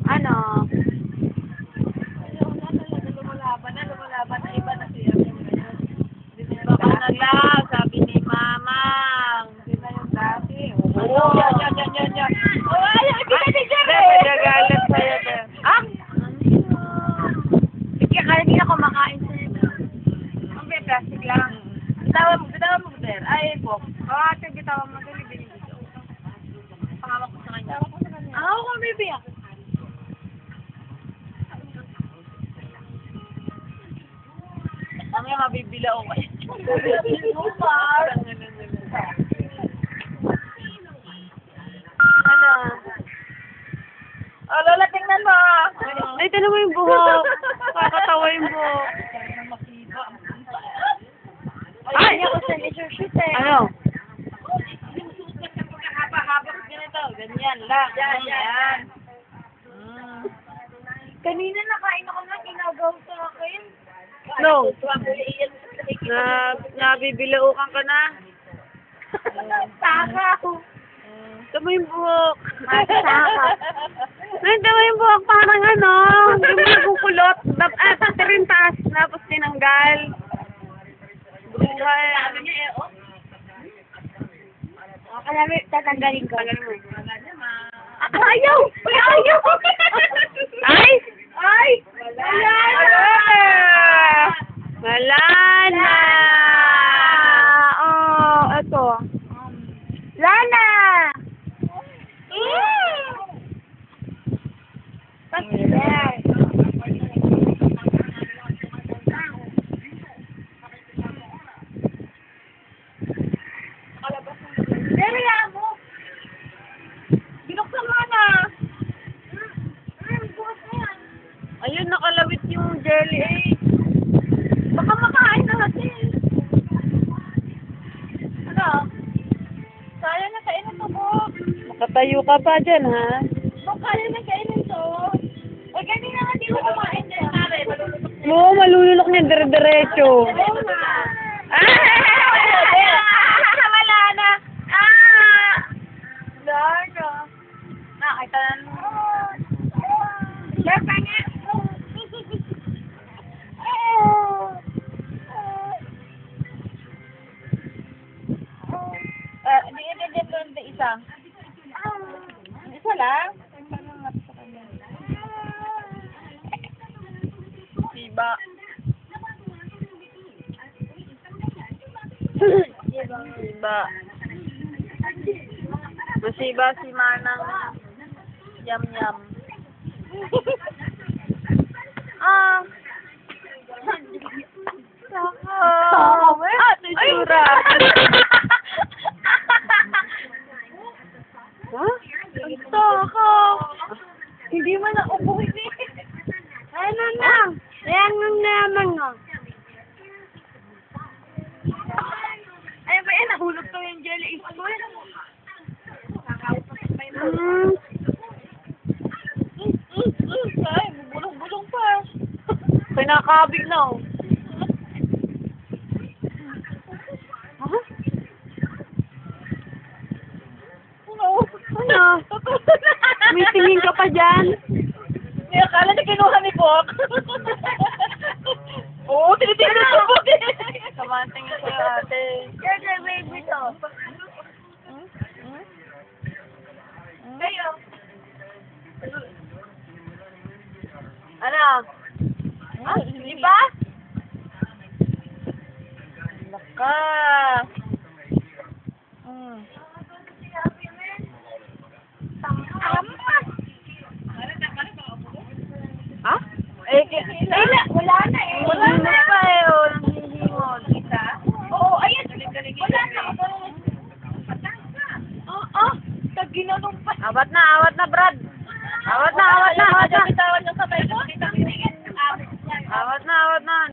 Ano? Lumalaban na iba na siya. Baka na lang, sabi ni Mamang. Hindi na yung dati. Oo, yan. Oh, ayaw, picture. Nagagalit sa'yo. Ah? Sige, kaya hindi ako makain sa'yo. Ang plastic lang. Bitawan mo, sir. Ay, po. Ate, bitawan mo. Dali, binibigyo. Pangawak ko sa kanya. Ako kung bibiyak. Ang yung mabibila o kayo. Ano? Oh, Lola, tingnan mo. Ay, tala mo yung buhok. Kakatawa yung buhok. Ay, ako sa leisure shoot eh. Ano? Haba-haba ganito. Ganyan lang. Yan. Kanina nakain ako ng inagaw sa akin. No. Nabibilaukan ka na. Takaw. Tama yung buhok. Nandito mo yung buhok parang ano, hindi mo nakukulot. Pati rin taas, tapos tinanggal. Buhay. Sabi niya eh, oh. Kaya tatanggalin ko. Ayaw! Ayaw! Ay! Ay! Wala na! Oh, ito. Lana! Dere mo! Binuksan mo na! Bukas na yan. Ayun, nakalawit yung jelly eh. Baka makain na natin. Ano? Sayang na kainin to, Bob. Nakatayo ka pa dyan, ha? Bob, kaya na kainin to. O, ganyan na nga, di ko kumain dyan. Oo, malulunok niya dire-diretso. Oo nga. Wala na. Lana. Nakita na Lepa nga. Di doon isa. Isa lang? Siba. Siba. Masiba si Manang yam-yam. Tsura. Ha? Ito ako. Hindi mo na ubuhin eh. Ano na? Yan ang naman nga. Ay ba yan? Nahulog to yung jelly spoon. Ay, bubulong-bulong pa. Pinakabig na oh. Ano? May tingin ka pa dyan? May akala niya kinuha ni Bok. Oo, tinitingnan sa Bok eh. Kamanting sa'yo ate. You're the baby to. Kayo. Ano? Diba? Laka. Ha? Wala na eh. Wala na pa eh. O, nanghihimod. Isa? Oo, ayan. Wala na. Tag ginanong pa. Awat na, Brad. Awat na. Bitawan yung kamay ko. Awat na.